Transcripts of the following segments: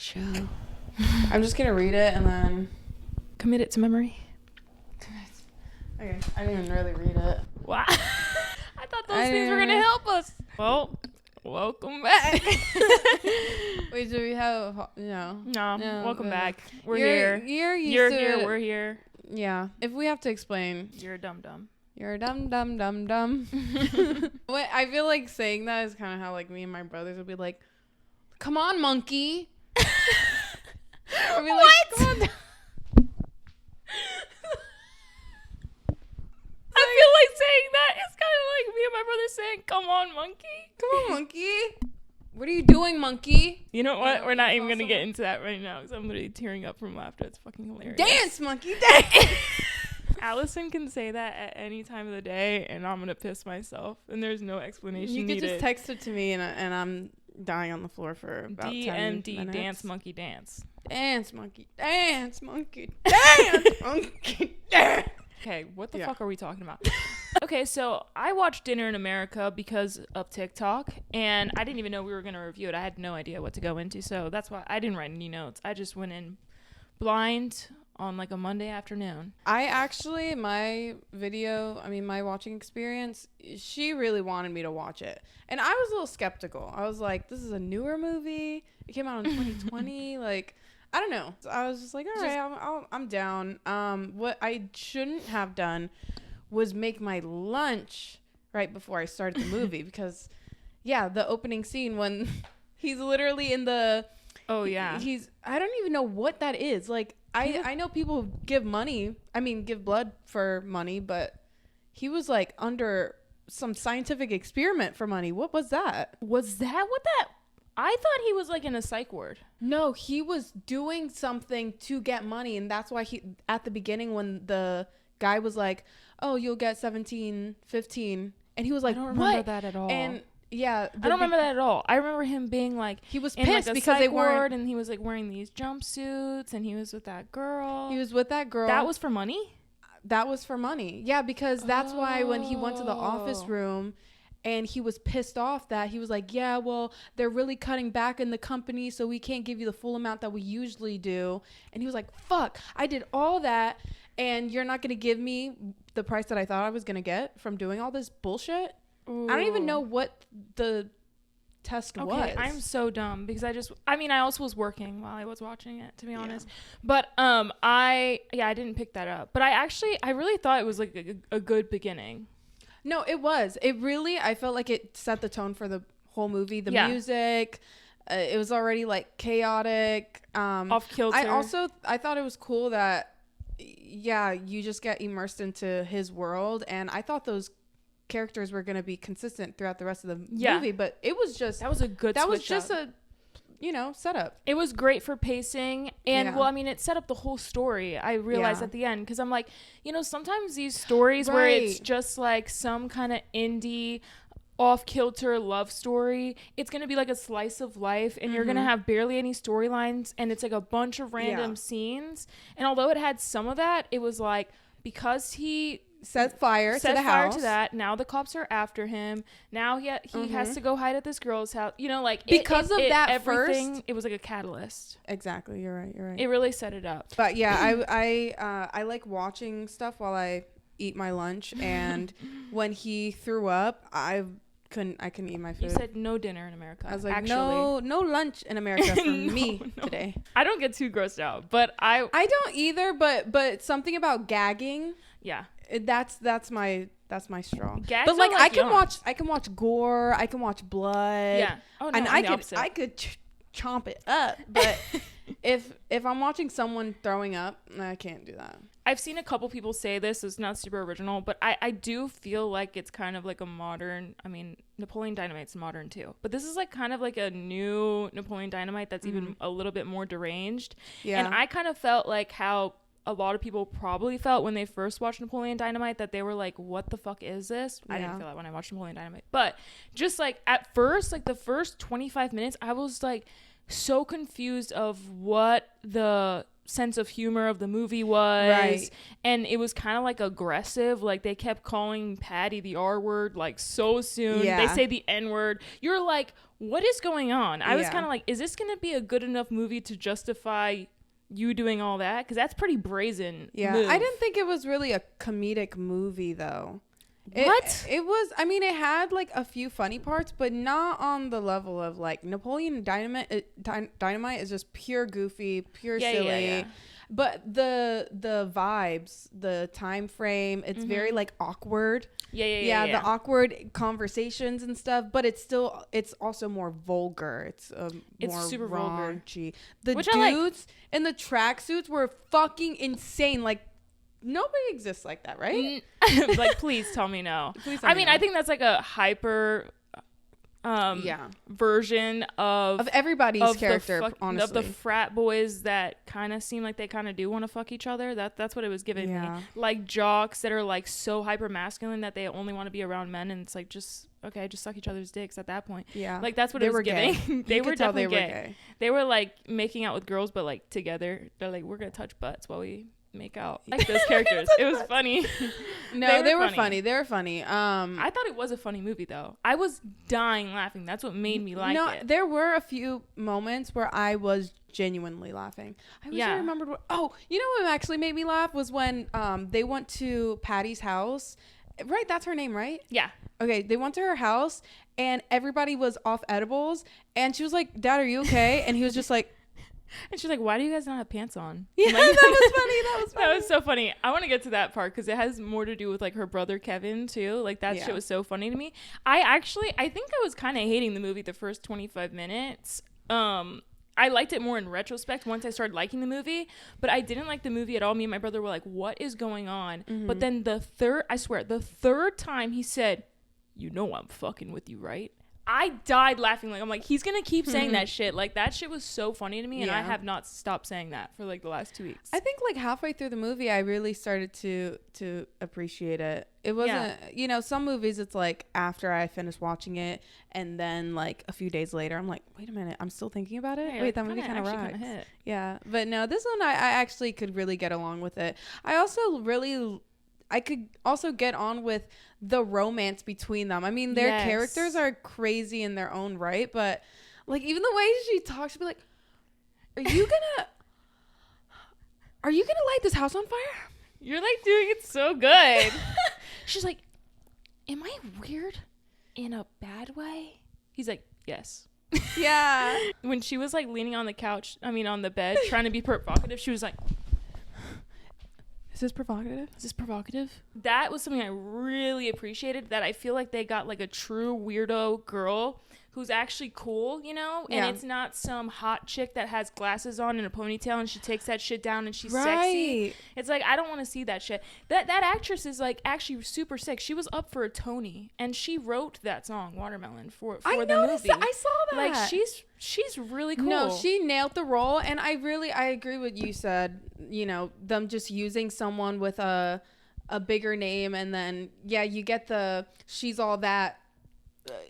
show. I'm just gonna read it and then commit it to memory. Okay, I didn't even really read it. Wow. I thought those things were gonna help us. Well, welcome back. Wait, do we have no, welcome back. We're you're here. You're here. We're here. Yeah. If we have to explain, You're a dum-dum. You're a dumb. What I feel like saying that is kind of how like me and my brothers would be like, "Come on, monkey." Or be like, What? Come on. I feel like saying that. It's kind of like me and my brother saying, "Come on, monkey." Come on, monkey. What are you doing, monkey? You know what? We're not even gonna get into that right now because I'm literally tearing up from laughter. It's fucking hilarious. Dance, monkey, dance. Allison can say that at any time of the day, and I'm gonna piss myself. And there's no explanation You could needed. just text it to me, and I'm dying on the floor for about 10 DMD, minutes. dance monkey dance. Dance, monkey, dance, monkey, dance, monkey, dance. Okay, what the fuck are we talking about? Okay, so I watched Dinner in America because of TikTok, and I didn't even know we were going to review it. I had no idea what to go into, so that's why I didn't write any notes. I just went in blind on like a Monday afternoon. I actually, my watching experience, she really wanted me to watch it. And I was a little skeptical. I was like, this is a newer movie. It came out in 2020. Like, I don't know. So I was just like, all right, I'm down. What I shouldn't have done was make my lunch right before I started the movie because, yeah, the opening scene when he's literally in the... Oh, yeah. I don't even know what that is. Like, I know people give blood for money, but he was like under some scientific experiment for money. What was that? Was that what that... I thought he was like in a psych ward. No, he was doing something to get money, and that's why he at the beginning when the guy was like, "Oh, you'll get 17, 15," and he was like, I don't remember what? that at all. And yeah, I don't remember that at all. I remember him being like he was in pissed like a because psych they ward, weren't. and he was like wearing these jumpsuits, and he was with that girl. He was with that girl. That was for money. That was for money. Yeah, because that's why when he went to the office room. And he was pissed off that he was like, yeah, well, they're really cutting back in the company, so we can't give you the full amount that we usually do. And he was like, fuck, I did all that, and you're not going to give me the price that I thought I was going to get from doing all this bullshit? Ooh. I don't even know what the test was. I'm so dumb because I also was working while I was watching it, to be honest. But I didn't pick that up. But I really thought it was like a good beginning. No, it was. It really, I felt like it set the tone for the whole movie. The music, it was already like chaotic. Off kilter. I thought it was cool that, you just get immersed into his world. And I thought those characters were going to be consistent throughout the rest of the movie. But it was just... That was a good That was just a... setup. It was great for pacing, and it set up the whole story. I realized at the end, because I'm like, sometimes these stories where it's just like some kind of indie off-kilter love story, it's gonna be like a slice of life, and you're gonna have barely any storylines, and it's like a bunch of random scenes. And although it had some of that, it was like, because he set fire to the house. To that. Now the cops are after him. Now he has to go hide at this girl's house. Because of that everything, first, it was like a catalyst. Exactly. You're right. It really set it up. But yeah, I like watching stuff while I eat my lunch. And when he threw up, I couldn't eat my food. You said no dinner in America. I was like, no lunch in America for me today. I don't get too grossed out, but I don't either. But something about gagging. Yeah. That's my strong. Gags but like I can watch gore, I can watch blood. Yeah. Oh, no, and I could chomp it up. But if I'm watching someone throwing up, I can't do that. I've seen a couple people say this. It's not super original, but I do feel like it's kind of like a modern. I mean, Napoleon Dynamite's modern too, but this is like kind of like a new Napoleon Dynamite that's even a little bit more deranged. Yeah. And I kind of felt like how a lot of people probably felt when they first watched Napoleon Dynamite, that they were like, what the fuck is this? I didn't feel that when I watched Napoleon Dynamite. But just like at first, like the first 25 minutes, I was like so confused of what the sense of humor of the movie was. Right. And it was kind of like aggressive. Like they kept calling Patty the R word like so soon. Yeah. They say the N word. You're like, what is going on? I was Yeah. kind of like, is this going to be a good enough movie to justify you doing all that? Because that's pretty brazen. Yeah. move. I didn't think it was really a comedic movie though. What? It was, I mean, it had like a few funny parts, but not on the level of like Napoleon Dynamite. Dynamite is just pure goofy, pure silly. But the vibes, the time frame, it's very like awkward. Yeah. The awkward conversations and stuff, but it's also more vulgar. It's more super vulgar. raunchy. The Which I dudes in the tracksuits were fucking insane. Like, nobody exists like that, right? Like, please tell me no. Please tell me no. I think that's like a hyper version of everybody's character, honestly. Of the frat boys that kind of seem like they kind of do want to fuck each other. That's what it was giving me. Like jocks that are like so hyper masculine that they only want to be around men, and it's like, just suck each other's dicks at that point. Yeah, like that's what it was giving. They were definitely gay. They were like making out with girls, but like together. They're like, we're gonna touch butts while we make out, like those characters. It was funny. No, they were funny. They were funny. I thought it was a funny movie though. I was dying laughing. That's what made me like it. There were a few moments where I was genuinely laughing. I wish I remembered what. Oh, you know what actually made me laugh was when they went to Patty's house. Right, that's her name, right? Yeah. Okay, they went to her house and everybody was off edibles, and she was like, "Dad, are you okay?" And he was just like. And she's like, why do you guys not have pants on? Yeah, like, that was funny. That was so funny. I want to get to that part because it has more to do with like her brother Kevin too. Like that shit was so funny to me. I think I was kind of hating the movie the first 25 minutes. I liked it more in retrospect once I started liking the movie, but I didn't like the movie at all. Me and my brother were like, what is going on? Mm-hmm. But then the third time he said, you know I'm fucking with you, right? I died laughing. Like, I'm like, he's gonna keep saying that shit. Like, that shit was so funny to me, and I have not stopped saying that for like the last 2 weeks. I think like halfway through the movie, I really started to appreciate it. It wasn't, some movies, it's like after I finish watching it, and then like a few days later, I'm like, wait a minute, I'm still thinking about it. Wait, that movie kind of rocks. Yeah, but no, this one I actually could really get along with it. I could also get on with the romance between them. I mean, their characters are crazy in their own right, but like even the way she talks, she'd be like, Are you gonna light this house on fire? You're like doing it so good. She's like, am I weird in a bad way? He's like, yes. Yeah. When she was like leaning on the bed, trying to be provocative, she was like, Is this provocative? That was something I really appreciated, that I feel like they got like a true weirdo girl who's actually cool, and it's not some hot chick that has glasses on and a ponytail and she takes that shit down and she's sexy. It's like, I don't want to see that shit. That actress is like actually super sick. She was up for a Tony and she wrote that song Watermelon for the movie. I saw that. Like she's really cool. No, she nailed the role, and I agree with you said, them just using someone with a bigger name, and then you get she's all that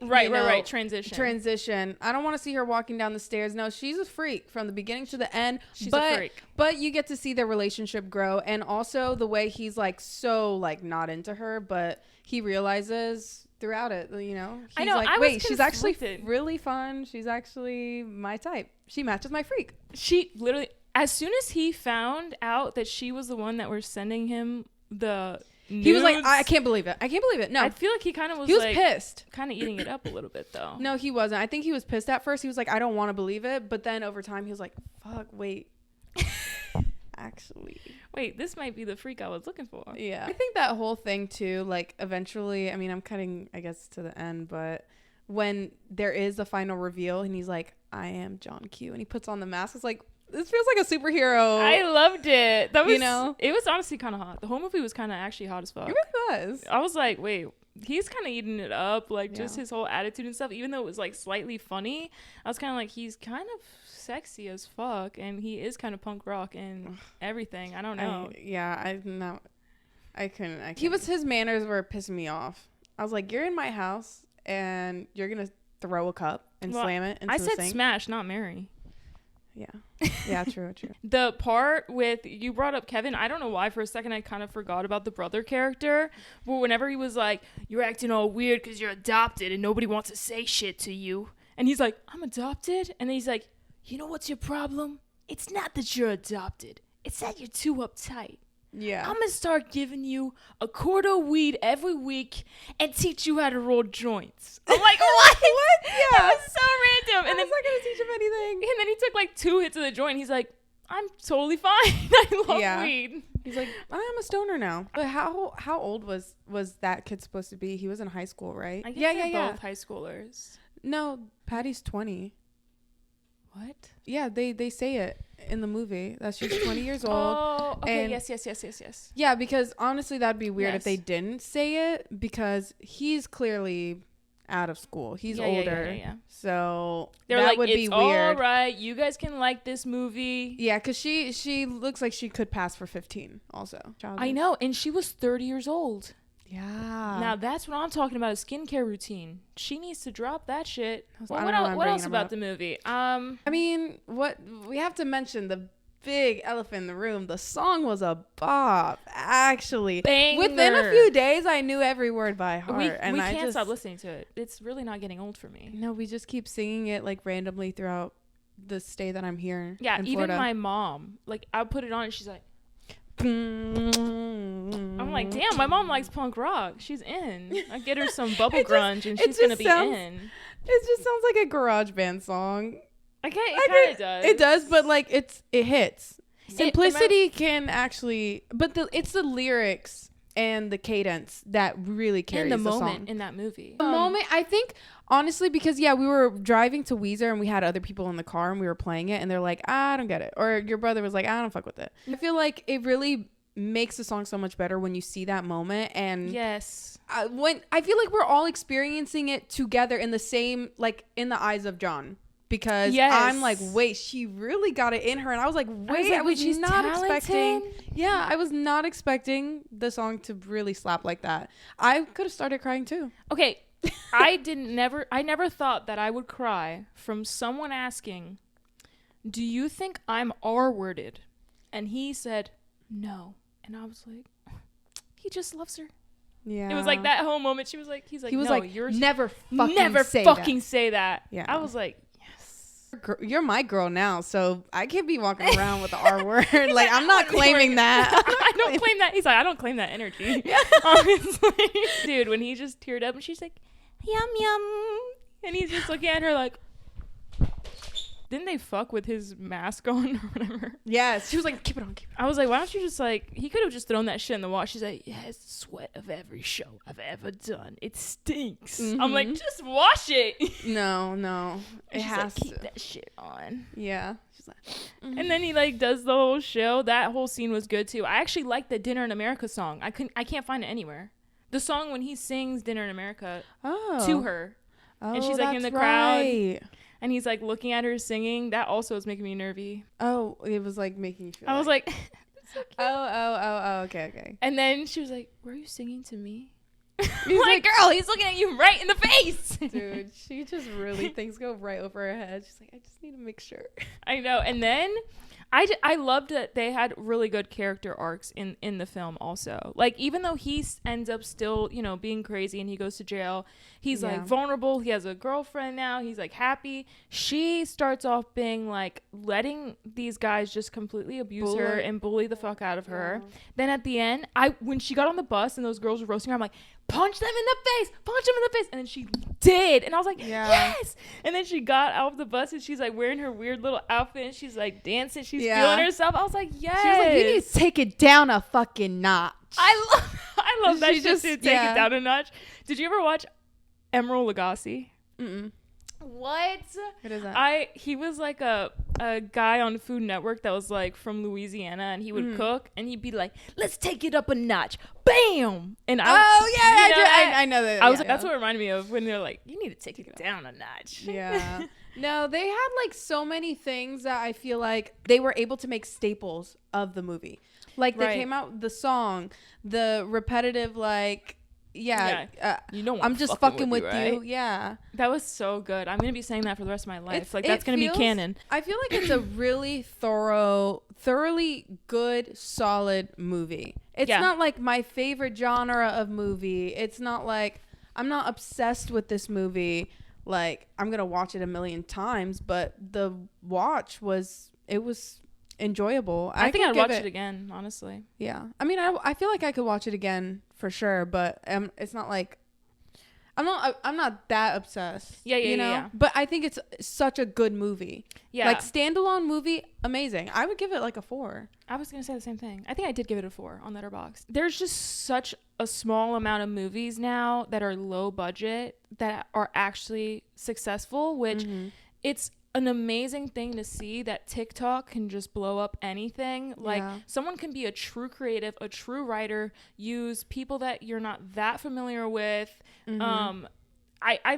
right transition. I don't want to see her walking down the stairs. No, she's a freak from the beginning to the end. She's a freak. But you get to see their relationship grow, and also the way he's like so like not into her, but he realizes throughout it, he's I know, like, I wait, was she's actually conflicted. really fun. She's actually my type. She matches my freak. She literally, as soon as he found out that she was the one that was sending him the nudes, he was like, I can't believe it. No, I feel like he kind of was. He was like, pissed, kind of eating it up a little bit though. No, he wasn't. I think he was pissed at first. He was like, I don't want to believe it, but then over time he was like, fuck, wait. Actually, wait, this might be the freak I was looking for. Yeah, I think that whole thing too, like eventually, I mean, I'm cutting I guess to the end, but when there is a final reveal and he's like, I am John Q, and he puts on the mask, it's like, this feels like a superhero. I loved it. That was, it was honestly kind of hot. The whole movie was kind of actually hot as fuck. It really was. I was like, wait, he's kind of eating it up, like just his whole attitude and stuff, even though it was like slightly funny. I was kind of like, he's kind of sexy as fuck, and he is kind of punk rock and everything. I don't know. I couldn't. His manners were pissing me off. I was like, you're in my house and you're gonna throw a cup and slam it into the sink. Smash, not marry. Yeah, true. The part with, you brought up Kevin, I don't know why for a second I kind of forgot about the brother character, but whenever he was like, you're acting all weird because you're adopted and nobody wants to say shit to you, And he's like, I'm adopted. And then he's like, you know what's your problem? It's not that you're adopted. It's that you're too uptight. Yeah. I'm going to start giving you a quarter of weed every week and teach you how to roll joints. I'm like, what? What? Yeah. That was so random. And then not going to teach him anything. And then he took like 2 hits of the joint. He's like, I'm totally fine. I love weed. He's like, I am a stoner now. But how old was that kid supposed to be? He was in high school, right? I guess they're both high schoolers. No, Patty's 20. What? Yeah, they say it in the movie that she's 20 years old. Oh, okay. And Yes. yeah, because honestly, that'd be weird if Yes. they didn't say it, because he's clearly out of school. He's older. Yeah. So They're that like, would be it's weird. all right. You guys can like this movie. Yeah, because she looks like she could pass for 15 also. I know. And she was 30 years old. Yeah. Now that's what I'm talking about, a skincare routine. She needs to drop that shit. Well, What else about the movie? I mean, what we have to mention, the big elephant in the room. The song was a bop, actually. Banger. Within a few days, I knew every word by heart. We and I can't just stop listening to it. It's really not getting old for me. No, we just keep singing it like randomly throughout the stay that I'm here. Yeah, in even Florida. my mom, like, I put it on and she's like, I'm I'm like, damn, my mom likes punk rock. She's in. I get her some bubble It just- grunge and it she's gonna just be sounds- in. It just sounds like a garage band song. Okay, it kind of does. It does, but like it hits. Simplicity can actually, but it's the lyrics and the cadence that really carries in the song. moment in that movie. The moment, I think, honestly, because we were driving to Weezer and we had other people in the car and we were playing it and they're like, I don't get it, or your brother was like, I don't fuck with it. I feel like it really makes the song so much better when you see that moment. And yes, when I feel like we're all experiencing it together in the same, like in the eyes of John. Because I'm like, wait, she really got it in her. And I was like, wait, I was she's not talented. expecting. Yeah, I was not expecting the song to really slap like that. I could have started crying too. okay. I never thought that I would cry from someone asking, do you think I'm R-worded? And he said, no. And I was like, he just loves her. Yeah. It was like that whole moment. He was like, he was no, like, you're never fucking say that. Yeah. I was like, you're my girl now, so I can't be walking around with the R word. Like, I'm not claiming that. I don't claim that. He's like, I don't claim that energy. Yeah. Honestly. Dude, when he just teared up and she's like, yum, yum. And he's just looking at her like, didn't they fuck with his mask on or whatever? Yes. She was like, keep it on, keep it on. I was like, why don't you just like, he could have just thrown that shit in the wash. She's like, yeah, it's the sweat of every show I've ever done. It stinks. Mm-hmm. I'm like, just wash it. No. It has like, keep to. that shit on. Yeah. She's like, And then he like does the whole show. That whole scene was good too. I actually liked the Dinner in America song. I can't find it anywhere. The song when he sings Dinner in America to her. And she's like in the crowd. And he's like looking at her singing. That also was making me nervy. Oh, it was like making you feel. I was like, so oh, okay. And then she was like, were you singing to me? He's like, girl, he's looking at you right in the face. Dude, she just really things go right over her head. She's like, I just need to make sure. I know. And then I loved that they had really good character arcs in the film also. Like, even though he ends up still, being crazy and he goes to jail, he's like vulnerable. He has a girlfriend now. He's like happy. She starts off being like letting these guys just completely abuse her and bully the fuck out of her. Then at the end, when she got on the bus and those girls were roasting her, I'm like, punch them in the face. And then she did. And I was like, yes. And then she got out of the bus and she's like wearing her weird little outfit and she's like dancing. She's feeling herself. I was like, yes. She was like, you need to take it down a fucking notch. I love that shit just, to take it down a notch. Did you ever watch Emeril Lagasse? Mm-mm. What? What is that? He was like a guy on Food Network that was like from Louisiana, and he would cook and he'd be like, let's take it up a notch. Bam! And I know that. I was like, that's what it reminded me of when they're like, you need to take it down a notch. Yeah. No, they had like so many things that I feel like they were able to make staples of the movie. Like they came out the song, the repetitive like I'm just fucking with you. Yeah. That was so good. I'm going to be saying that for the rest of my life. That's going to be canon. I feel like it's a really thoroughly good, solid movie. It's not like my favorite genre of movie. It's not like I'm not obsessed with this movie, like I'm gonna watch it a million times, but the watch was enjoyable. I think I'd give watch it again, honestly. Yeah, I mean, I feel like I could watch it again for sure, but it's not like I'm not that obsessed. Yeah, you know? yeah. But I think it's such a good movie. Yeah, like standalone movie, amazing. I would give it like a 4. I was gonna say the same thing. I think I did give it a 4 on Letterboxd. There's just such a small amount of movies now that are low budget that are actually successful, which it's an amazing thing to see that TikTok can just blow up anything. Like someone can be a true creative, a true writer, use people that you're not that familiar with. I'm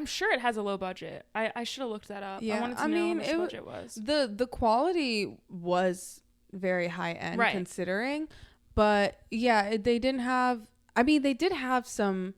sure it has a low budget. I should have looked that up. I wanted to know how much the budget was. The quality was very high end considering, but yeah, they didn't have. I mean, they did have some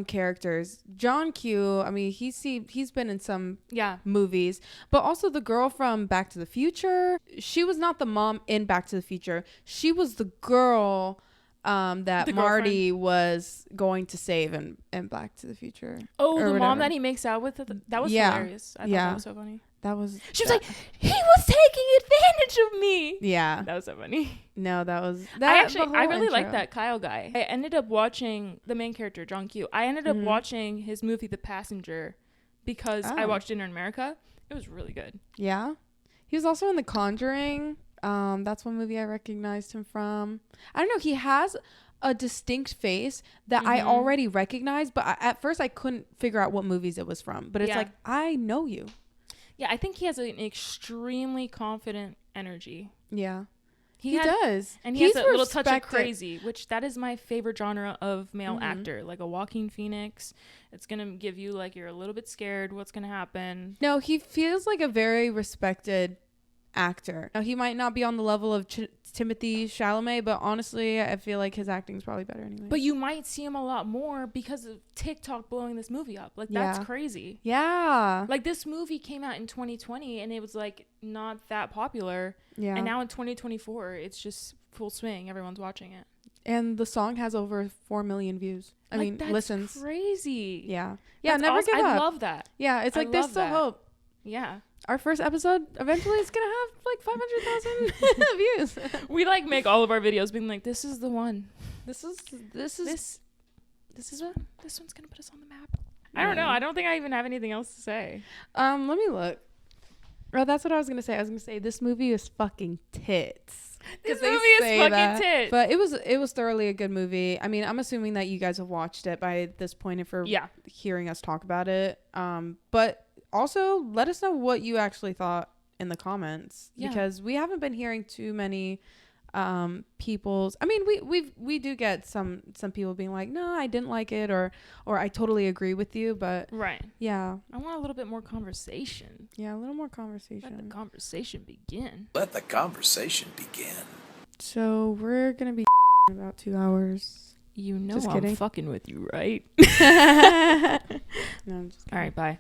characters. John Q, I mean, he's been in some movies, but also the girl from Back to the Future. She was not the mom in Back to the Future. She was the girl that Marty was going to save in Back to the Future. Oh, the mom that he makes out with? That was hilarious. I thought that was so funny. She was like, he was taking advantage of me. Yeah. That was so funny. No, that was... I really like that Kyle guy. I ended up watching the main character, John Q. I ended up watching his movie, The Passenger, because I watched Dinner in America. It was really good. Yeah. He was also in The Conjuring. That's one movie I recognized him from. I don't know. He has a distinct face that I already recognized, but at first I couldn't figure out what movies it was from. But it's like, I know you. Yeah, I think he has an extremely confident energy. Yeah. He does. And he has a little touch of crazy, which that is my favorite genre of male actor. Like a Joaquin Phoenix. It's going to give you like you're a little bit scared what's going to happen. No, he feels like a very respected actor. Now, he might not be on the level of Timothée Chalamet, but honestly, I feel like his acting is probably better anyway. But you might see him a lot more because of TikTok blowing this movie up. Like, that's crazy. Yeah. Like, this movie came out in 2020, and it was, like, not that popular. Yeah. And now in 2024, it's just full swing. Everyone's watching it. And the song has over 4 million views. I mean, that's listens. Crays. Yeah. Yeah, never awesome. Give up. I love that. Yeah, it's like there's still hope. Yeah. Our first episode eventually is gonna have like 500,000 views. We like make all of our videos being like, this is the one. This one's gonna put us on the map. I don't know. I don't think I even have anything else to say. Let me look. Oh, that's what I was gonna say. I was gonna say this movie is fucking tits. This movie is fucking tits. But it was thoroughly a good movie. I mean, I'm assuming that you guys have watched it by this point if you're hearing us talk about it. But also, let us know what you actually thought in the comments because we haven't been hearing too many people's. I mean, we do get some people being like, no, I didn't like it, or I totally agree with you, but yeah, I want a little bit more conversation. Yeah, a little more conversation. Let the conversation begin. Let the conversation begin. So we're gonna be in about 2 hours. You know, I'm fucking with you, right? No, I'm just kidding. All right, bye.